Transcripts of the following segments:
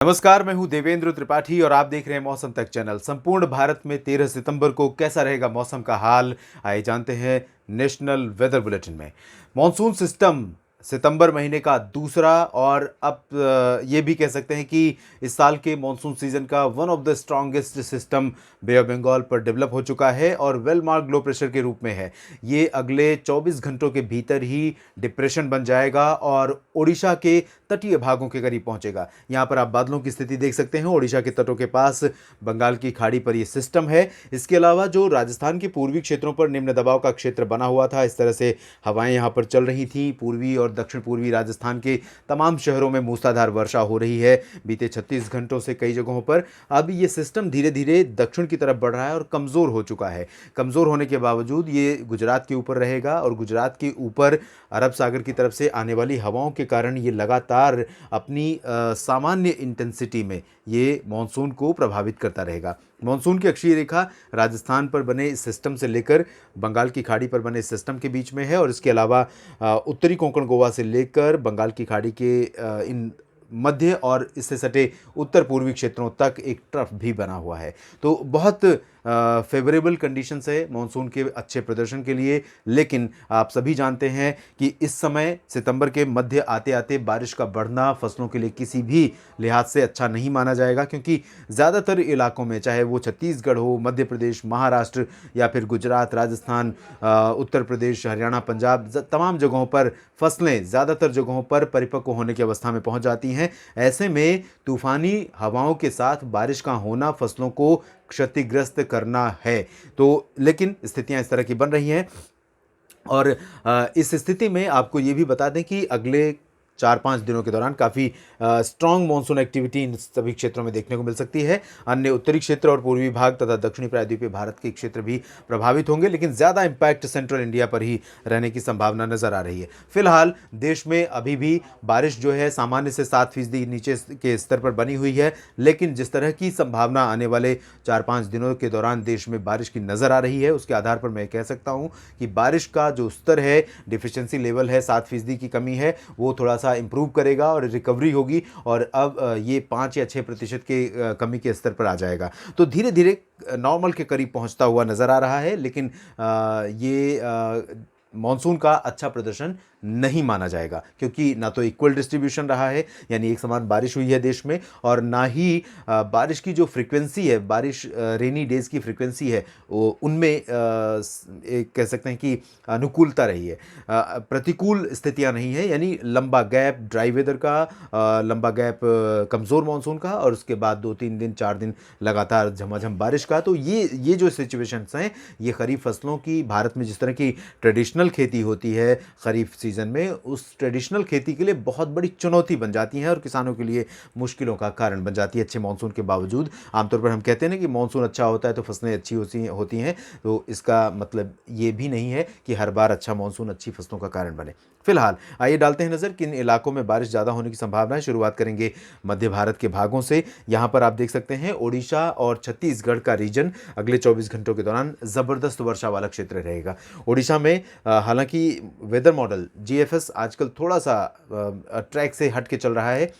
नमस्कार, मैं हूं देवेंद्र त्रिपाठी और आप देख रहे हैं मौसम तक चैनल। संपूर्ण भारत में 13 सितंबर को कैसा रहेगा मौसम का हाल, आइए जानते हैं नेशनल वेदर बुलेटिन में। मॉनसून सिस्टम सितंबर महीने का दूसरा और अब ये भी कह सकते हैं कि इस साल के मॉनसून सीजन का one of the strongest system Bay of Bengal पर डेवलप हो चुका है और वेल मार्क्ड लो प्रेशर के रूप में है। ये अगले 24 घंटों के भीतर ही डिप्रेशन बन जाएगा और ओडिशा के तटीय भागों के करीब पहुंचेगा। यहाँ पर आप बादलों की स्थिति देख सकते हैं। ओडिशा के तटों के पास बंगाल की खाड़ी पर यह सिस्टम है। इसके अलावा जो राजस्थान के पूर्वी क्षेत्रों पर निम्न दबाव का क्षेत्र बना हुआ था, इस तरह से हवाएं यहाँ पर चल रही थी। पूर्वी और दक्षिण पूर्वी राजस्थान के तमाम शहरों में मूसलाधार वर्षा हो रही है बीते 36 घंटों से कई जगहों पर। अब ये सिस्टम धीरे धीरे दक्षिण की तरफ बढ़ रहा है और कमज़ोर हो चुका है। कमज़ोर होने के बावजूद ये गुजरात के ऊपर रहेगा और गुजरात के ऊपर अरब सागर की तरफ से आने वाली हवाओं के कारण ये लगातार अपनी सामान्य इंटेंसिटी में ये मानसून को प्रभावित करता रहेगा। मानसून की अक्षीय रेखा राजस्थान पर बने इस सिस्टम से लेकर बंगाल की खाड़ी पर बने इस सिस्टम के बीच में है और इसके अलावा उत्तरी कोंकण गोवा से लेकर बंगाल की खाड़ी के इन मध्य और इससे सटे उत्तर पूर्वी क्षेत्रों तक एक ट्रफ भी बना हुआ है। तो बहुत फेवरेबल कंडीशंस है मानसून के अच्छे प्रदर्शन के लिए। लेकिन आप सभी जानते हैं कि इस समय सितंबर के मध्य आते आते बारिश का बढ़ना फसलों के लिए किसी भी लिहाज से अच्छा नहीं माना जाएगा, क्योंकि ज़्यादातर इलाकों में, चाहे वो छत्तीसगढ़ हो, मध्य प्रदेश, महाराष्ट्र या फिर गुजरात, राजस्थान, उत्तर प्रदेश, हरियाणा, पंजाब, तमाम जगहों पर फसलें ज़्यादातर जगहों पर परिपक्व होने की अवस्था में पहुंच जाती हैं। ऐसे में तूफानी हवाओं के साथ बारिश का होना फसलों को क्षतिग्रस्त करना है। तो लेकिन स्थितियां इस तरह की बन रही हैं और इस स्थिति में आपको ये भी बता दें कि अगले 4-5 दिनों के दौरान काफ़ी स्ट्रॉन्ग मानसून एक्टिविटी इन सभी क्षेत्रों में देखने को मिल सकती है। अन्य उत्तरी क्षेत्र और पूर्वी भाग तथा दक्षिणी प्रायद्वीपीय भारत के क्षेत्र भी प्रभावित होंगे, लेकिन ज़्यादा इम्पैक्ट सेंट्रल इंडिया पर ही रहने की संभावना नज़र आ रही है। फिलहाल देश में अभी भी बारिश जो है सामान्य से 7% नीचे के स्तर पर बनी हुई है, लेकिन जिस तरह की संभावना आने वाले 4-5 दिनों के दौरान देश में बारिश की नज़र आ रही है, उसके आधार पर मैं कह सकता हूँ कि बारिश का जो स्तर है, डिफिशियंसी लेवल है, 7% की कमी है, वो थोड़ा सा इंप्रूव करेगा और रिकवरी होगी और अब ये 5 या 6% के कमी के स्तर पर आ जाएगा। तो धीरे धीरे नॉर्मल के करीब पहुंचता हुआ नज़र आ रहा है, लेकिन ये मॉनसून का अच्छा प्रदर्शन नहीं माना जाएगा, क्योंकि ना तो इक्वल डिस्ट्रीब्यूशन रहा है, यानी एक समान बारिश हुई है देश में, और ना ही बारिश की जो फ्रीक्वेंसी है, बारिश रेनी डेज की फ्रीक्वेंसी है, वो उनमें एक कह सकते हैं कि अनुकूलता रही है। प्रतिकूल स्थितियां नहीं है, यानी लंबा गैप ड्राई वेदर का, लंबा गैप कमज़ोर मानसून का और उसके बाद 2-3 दिन 4 दिन लगातार झमाझम बारिश का। तो ये जो सिचुएशंस हैं, ये खरीफ फसलों की, भारत में जिस तरह की ट्रेडिशनल खेती होती है खरीफ सीजन में, उस ट्रेडिशनल खेती के लिए बहुत बड़ी चुनौती बन जाती है और किसानों के लिए मुश्किलों का कारण बन जाती है अच्छे मानसून के बावजूद। आमतौर पर हम कहते हैं ना कि मानसून अच्छा होता है तो फसलें अच्छी होती हैं, तो इसका मतलब ये भी नहीं है कि हर बार अच्छा मानसून अच्छी फसलों का कारण बने। फिलहाल आइए डालते हैं नज़र किन इलाकों में बारिश ज़्यादा होने की संभावना है। शुरुआत करेंगे मध्य भारत के भागों से। यहाँ पर आप देख सकते हैं ओडिशा और छत्तीसगढ़ का रीजन अगले 24 घंटों के दौरान ज़बरदस्त वर्षा वाला क्षेत्र रहेगा। ओडिशा में हालांकि वेदर मॉडल जीएफएस आजकल थोड़ा सा ट्रैक से हट के चल रहा है।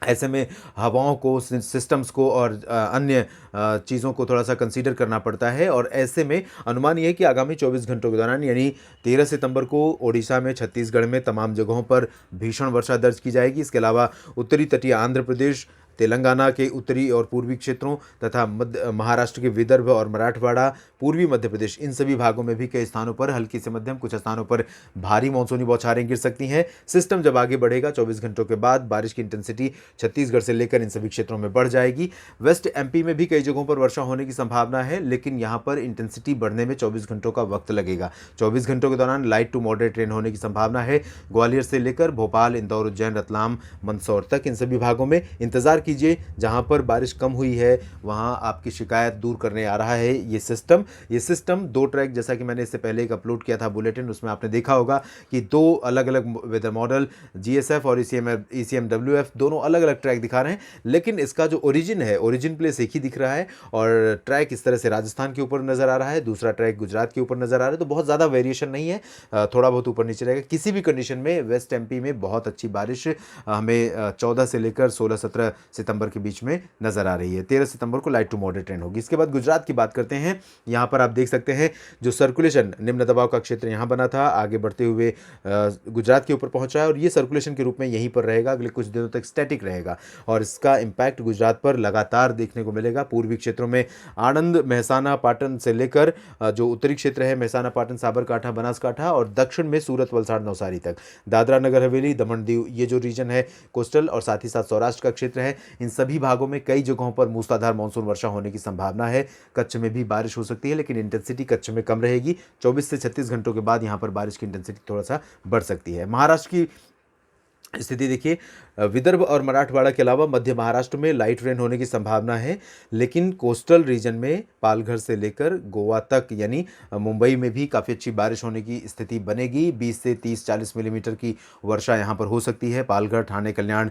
ऐसे में हवाओं को, सिस्टम्स को और अन्य चीज़ों को थोड़ा सा कंसीडर करना पड़ता है, और ऐसे में अनुमान ये है कि आगामी 24 घंटों के दौरान यानी 13 सितंबर को ओडिशा में, छत्तीसगढ़ में तमाम जगहों पर भीषण वर्षा दर्ज की जाएगी। इसके अलावा उत्तरी तटीय आंध्र प्रदेश, तेलंगाना के उत्तरी और पूर्वी क्षेत्रों तथा महाराष्ट्र के विदर्भ और मराठवाड़ा, पूर्वी मध्य प्रदेश, इन सभी भागों में भी कई स्थानों पर हल्की से मध्यम, कुछ स्थानों पर भारी मानसूनी बौछारें गिर सकती हैं। सिस्टम जब आगे बढ़ेगा 24 घंटों के बाद बारिश की इंटेंसिटी छत्तीसगढ़ से लेकर इन सभी क्षेत्रों में बढ़ जाएगी। वेस्ट एमपी में भी कई जगहों पर वर्षा होने की संभावना है, लेकिन यहाँ पर इंटेंसिटी बढ़ने में 24 घंटों का वक्त लगेगा। 24 घंटों के दौरान लाइट टू मॉडरेट रेन होने की संभावना है। ग्वालियर से लेकर भोपाल, इंदौर, उज्जैन, रतलाम, मंदसौर तक इन सभी भागों में इंतजार कीजिए। जहां पर बारिश कम हुई है वहां आपकी शिकायत दूर करने आ रहा है ये सिस्टम। ये सिस्टम 2 ट्रैक, जैसा कि मैंने इससे पहले एक अपलोड किया था बुलेटिन, उसमें आपने देखा होगा कि 2 अलग अलग वेदर मॉडल जीएसएफ और ईसीएमडब्ल्यूएफ दोनों अलग अलग ट्रैक दिखा रहे हैं, लेकिन इसका जो ओरिजिन है, ओरिजिन प्लेस एक ही दिख रहा है और ट्रैक इस तरह से राजस्थान के ऊपर नज़र आ रहा है, दूसरा ट्रैक गुजरात के ऊपर नज़र आ रहा है। तो बहुत ज़्यादा वेरिएशन नहीं है, थोड़ा बहुत ऊपर नीचे रहेगा। किसी भी कंडीशन में वेस्ट एमपी में बहुत अच्छी बारिश हमें 14 से लेकर 16-17 सितंबर के बीच में नजर आ रही है। 13 सितंबर को लाइट टू मॉडरेट रेन होगी। इसके बाद गुजरात की बात करते हैं। यहाँ पर आप देख सकते हैं जो सर्कुलेशन निम्न दबाव का क्षेत्र यहाँ बना था, आगे बढ़ते हुए गुजरात के ऊपर पहुंचा है और ये सर्कुलेशन के रूप में यहीं पर रहेगा, अगले कुछ दिनों तक स्टैटिक रहेगा और इसका इम्पैक्ट गुजरात पर लगातार देखने को मिलेगा। पूर्वी क्षेत्रों में आणंद, मेहसाना, पाटन से लेकर जो उत्तरी क्षेत्र है मेहसाना, पाटन, साबरकांठा, बनासकांठा और दक्षिण में सूरत, वलसाड़, नवसारी तक, दादरा नगर हवेली, दमन दीव, ये जो रीजन है कोस्टल और साथ ही साथ सौराष्ट्र का क्षेत्र है, इन सभी भागों में कई जगहों पर मूसलाधार मानसून वर्षा होने की संभावना है। कच्छ में भी बारिश हो सकती है लेकिन इंटेंसिटी कच्छ में कम रहेगी। 24 से 36 घंटों के बाद यहाँ पर बारिश की इंटेंसिटी थोड़ा सा बढ़ सकती है। महाराष्ट्र की स्थिति देखिए, विदर्भ और मराठवाड़ा के अलावा मध्य महाराष्ट्र में लाइट रेन होने की संभावना है, लेकिन कोस्टल रीजन में पालघर से लेकर गोवा तक यानी मुंबई में भी काफ़ी अच्छी बारिश होने की स्थिति बनेगी। 20 से 30-40 मिलीमीटर की वर्षा यहाँ पर हो सकती है। पालघर, ठाणे, कल्याण,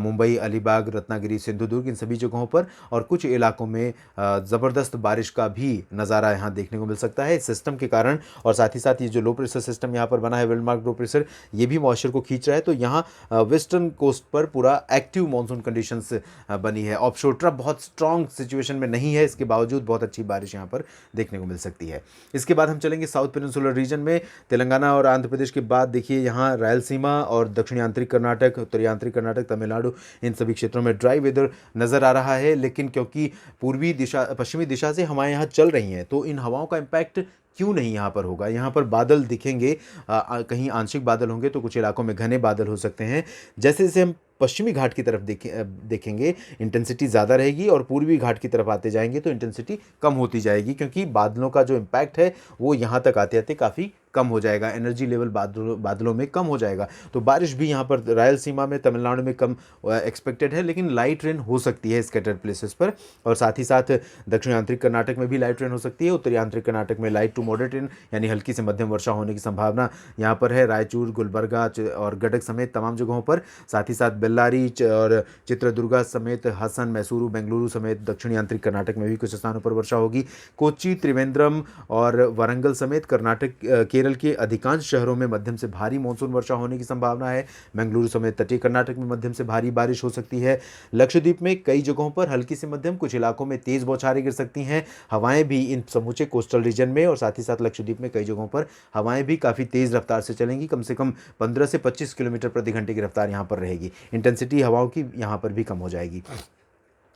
मुंबई, अलीबाग, रत्नागिरी, सिंधुदुर्ग, इन सभी जगहों पर और कुछ इलाकों में ज़बरदस्त बारिश का भी नज़ारा यहाँ देखने को मिल सकता है इस सिस्टम के कारण। और साथ ही साथ ये जो लो प्रेशर सिस्टम यहाँ पर बना है, वेल मार्क लो प्रेशर, ये भी मॉइस्चर को खींच रहा है, तो यहाँ वेस्टर्न कोस्ट पर पूरा एक्टिव मॉनसून कंडीशंस बनी है। ऑफशोर ट्रफ बहुत स्ट्रॉन्ग सिचुएशन में नहीं है, इसके बावजूद बहुत अच्छी बारिश यहाँ पर देखने को मिल सकती है। इसके बाद हम चलेंगे साउथ पेनिनसुलर रीजन में। तेलंगाना और आंध्र प्रदेश के बाद देखिए यहाँ रायलसीमा और दक्षिणी आंतरिक कर्नाटक, उत्तरी आंतरिक कर्नाटक, तमिलनाडु, इन सभी क्षेत्रों में ड्राई वेदर नज़र आ रहा है। लेकिन क्योंकि पूर्वी दिशा, पश्चिमी दिशा से हवाएं यहाँ चल रही हैं, तो इन हवाओं का इम्पैक्ट क्यों नहीं यहाँ पर होगा। यहाँ पर बादल दिखेंगे, कहीं आंशिक बादल होंगे तो कुछ इलाकों में घने बादल हो सकते हैं। जैसे जैसे हम पश्चिमी घाट की तरफ देखेंगे इंटेंसिटी ज़्यादा रहेगी और पूर्वी घाट की तरफ आते जाएंगे तो इंटेंसिटी कम होती जाएगी, क्योंकि बादलों का जो इम्पैक्ट है वो यहाँ तक आते आते काफ़ी कम हो जाएगा, एनर्जी लेवल बादलों में कम हो जाएगा। तो बारिश भी यहाँ पर रायलसीमा में, तमिलनाडु में कम एक्सपेक्टेड है, लेकिन लाइट रेन हो सकती है स्कैटर्ड प्लेसेस पर। और साथ ही साथ दक्षिण आंतरिक कर्नाटक में भी लाइट रेन हो सकती है। उत्तरी आंतरिक कर्नाटक में लाइट टू मॉडरेट रेन यानी हल्की से मध्यम वर्षा होने की संभावना यहाँ पर है। रायचूर, गुलबर्गा और गडक समेत तमाम जगहों पर, साथ ही साथ बेल्लारी और चित्रदुर्गा समेत हसन, मैसूरू, बेंगलुरु समेत दक्षिणी आंतरिक कर्नाटक में भी कुछ स्थानों पर वर्षा होगी। कोच्चि, त्रिवेंद्रम और वारंगल समेत कर्नाटक, केरल के अधिकांश शहरों में मध्यम से भारी मानसून वर्षा होने की संभावना है। बेंगलुरु समेत तटीय कर्नाटक में मध्यम से भारी बारिश हो सकती है। लक्षद्वीप में कई जगहों पर हल्की से मध्यम, कुछ इलाकों में तेज बौछारें गिर सकती हैं। हवाएं भी इन समूचे कोस्टल रीजन में और साथ ही साथ लक्षद्वीप में कई जगहों पर हवाएं भी काफ़ी तेज़ रफ्तार से चलेंगी, कम से कम 15 से 25 किलोमीटर प्रति घंटे की रफ्तार यहाँ पर रहेगी। इंटेंसिटी हवाओं की यहाँ पर भी कम हो जाएगी।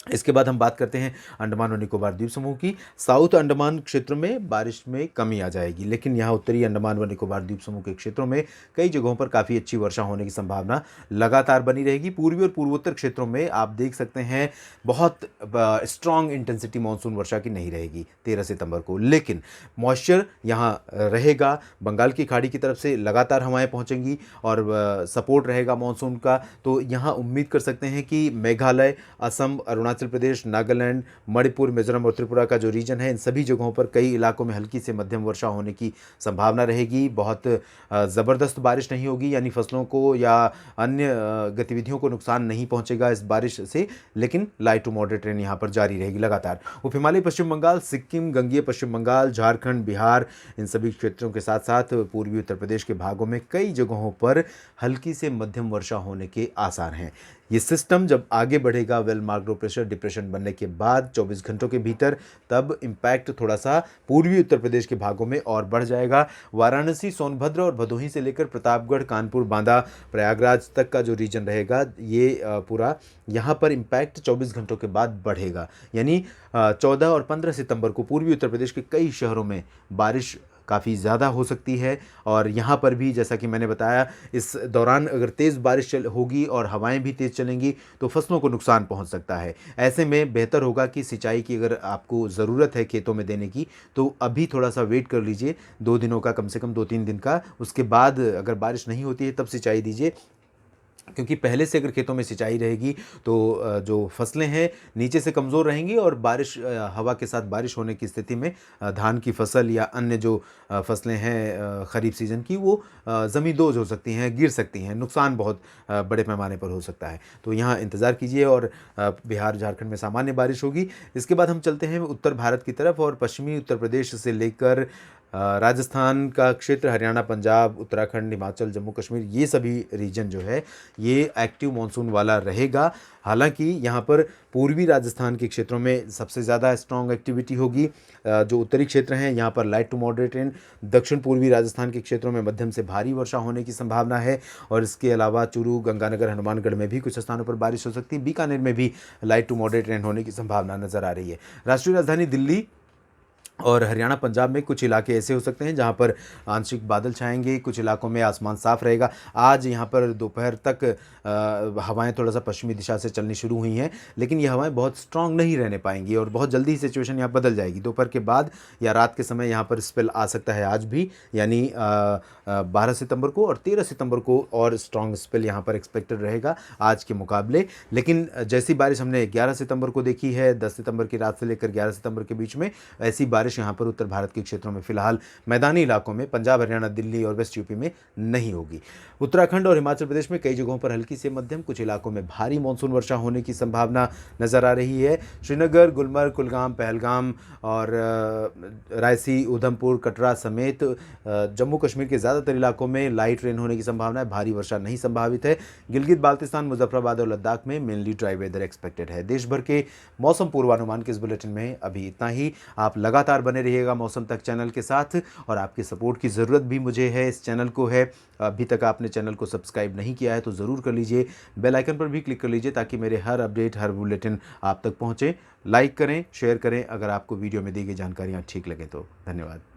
इसके बाद हम बात करते हैं अंडमान और निकोबार द्वीप समूह की। साउथ अंडमान क्षेत्र में बारिश में कमी आ जाएगी, लेकिन यहाँ उत्तरी अंडमान व निकोबार द्वीप समूह के क्षेत्रों में कई जगहों पर काफ़ी अच्छी वर्षा होने की संभावना लगातार बनी रहेगी। पूर्वी और पूर्वोत्तर क्षेत्रों में आप देख सकते हैं बहुत स्ट्रॉन्ग इंटेंसिटी मानसून वर्षा की नहीं रहेगी 13 सितंबर को, लेकिन मॉइस्चर यहाँ रहेगा। बंगाल की खाड़ी की तरफ से लगातार हवाएं पहुँचेंगी और सपोर्ट रहेगा मानसून का। तो यहाँ उम्मीद कर सकते हैं कि मेघालय, असम, अरुणाचल प्रदेश, नागालैंड, मणिपुर, मिजोरम और त्रिपुरा का जो रीजन है, इन सभी जगहों पर कई इलाकों में हल्की से मध्यम वर्षा होने की संभावना रहेगी। बहुत ज़बरदस्त बारिश नहीं होगी, यानी फसलों को या अन्य गतिविधियों को नुकसान नहीं पहुंचेगा इस बारिश से, लेकिन लाइट टू मॉडरेट रेन यहाँ पर जारी रहेगी लगातार। उप हिमालय पश्चिम बंगाल, सिक्किम, गंगेय पश्चिम बंगाल, झारखंड, बिहार, इन सभी क्षेत्रों के साथ साथ पूर्वी उत्तर प्रदेश के भागों में कई जगहों पर हल्की से मध्यम वर्षा होने के आसार हैं। ये सिस्टम जब आगे बढ़ेगा well marked low pressure depression बनने के बाद 24 घंटों के भीतर, तब इम्पैक्ट थोड़ा सा पूर्वी उत्तर प्रदेश के भागों में और बढ़ जाएगा। वाराणसी, सोनभद्र और भदोही से लेकर प्रतापगढ़, कानपुर, बांदा, प्रयागराज तक का जो रीजन रहेगा, ये पूरा यहाँ पर इम्पैक्ट 24 घंटों के बाद बढ़ेगा। यानी 14 और 15 सितंबर को पूर्वी उत्तर प्रदेश के कई शहरों में बारिश काफ़ी ज़्यादा हो सकती है। और यहाँ पर भी जैसा कि मैंने बताया, इस दौरान अगर तेज़ बारिश होगी और हवाएं भी तेज़ चलेंगी तो फसलों को नुकसान पहुँच सकता है। ऐसे में बेहतर होगा कि सिंचाई की अगर आपको ज़रूरत है खेतों में देने की, तो अभी थोड़ा सा वेट कर लीजिए, 2 दिनों का, कम से कम 2-3 दिन का। उसके बाद अगर बारिश नहीं होती है तब सिंचाई दीजिए, क्योंकि पहले से अगर खेतों में सिंचाई रहेगी तो जो फसलें हैं नीचे से कमज़ोर रहेंगी और बारिश, हवा के साथ बारिश होने की स्थिति में धान की फसल या अन्य जो फसलें हैं ख़रीफ सीज़न की, वो ज़मींदोज़ हो सकती हैं, गिर सकती हैं, नुकसान बहुत बड़े पैमाने पर हो सकता है। तो यहाँ इंतज़ार कीजिए और बिहार, झारखंड में सामान्य बारिश होगी। इसके बाद हम चलते हैं उत्तर भारत की तरफ और पश्चिमी उत्तर प्रदेश से लेकर राजस्थान का क्षेत्र, हरियाणा, पंजाब, उत्तराखंड, हिमाचल, जम्मू कश्मीर, ये सभी रीजन जो है ये एक्टिव मानसून वाला रहेगा। हालांकि यहाँ पर पूर्वी राजस्थान के क्षेत्रों में सबसे ज़्यादा स्ट्रॉन्ग एक्टिविटी होगी। जो उत्तरी क्षेत्र हैं यहाँ पर लाइट टू मॉडरेट रेन, दक्षिण पूर्वी राजस्थान के क्षेत्रों में मध्यम से भारी वर्षा होने की संभावना है। और इसके अलावा चूरू, गंगानगर, हनुमानगढ़ में भी कुछ स्थानों पर बारिश हो सकती है। बीकानेर में भी लाइट टू मॉडरेट रेन होने की संभावना नज़र आ रही है। राष्ट्रीय राजधानी दिल्ली और हरियाणा, पंजाब में कुछ इलाके ऐसे हो सकते हैं जहां पर आंशिक बादल छाएंगे, कुछ इलाकों में आसमान साफ रहेगा। आज यहां पर दोपहर तक हवाएं थोड़ा सा पश्चिमी दिशा से चलनी शुरू हुई हैं, लेकिन ये हवाएं बहुत स्ट्रांग नहीं रहने पाएंगी और बहुत जल्दी ही सिचुएशन यहाँ बदल जाएगी। दोपहर के बाद या रात के समय यहाँ पर स्पेल आ सकता है आज भी, यानी 12 सितंबर को और 13 सितंबर को और स्ट्रॉन्ग स्पेल यहाँ पर एक्सपेक्टेड रहेगा आज के मुकाबले। लेकिन जैसी बारिश हमने 11 सितंबर को देखी है, 10 सितंबर की रात से लेकर 11 सितंबर के बीच में, ऐसी बारिश यहाँ पर उत्तर भारत के क्षेत्रों में फिलहाल मैदानी इलाकों में पंजाब, हरियाणा, दिल्ली और वेस्ट यूपी में नहीं होगी। उत्तराखंड और हिमाचल प्रदेश में कई जगहों पर हल्की से मध्यम, कुछ इलाकों में भारी मानसून वर्षा होने की संभावना नजर आ रही है। श्रीनगर, गुलमर्ग, कुलगाम, पहलगाम और रायसी, उधमपुर, कटरा समेत जम्मू कश्मीर के ज़्यादातर इलाकों में लाइट रेन होने की संभावना है, भारी वर्षा नहीं संभावित है। गिलगित बाल्तिस्तान, मुजफ्फराबाद और लद्दाख में मेनली ड्राई वेदर एक्सपेक्टेड है। देश भर के मौसम पूर्वानुमान के इस बुलेटिन में अभी इतना ही। आप लगातार बने रहिएगा मौसम तक चैनल के साथ और आपके सपोर्ट की ज़रूरत भी मुझे है, इस चैनल को है। अभी तक आपने चैनल को सब्सक्राइब नहीं किया है तो ज़रूर कर लीजिए, बेल आइकन पर भी क्लिक कर लीजिए ताकि मेरे हर अपडेट, हर बुलेटिन आप तक पहुँचे। लाइक करें, शेयर करें अगर आपको वीडियो में दी गई जानकारियाँ ठीक लगे तो। धन्यवाद।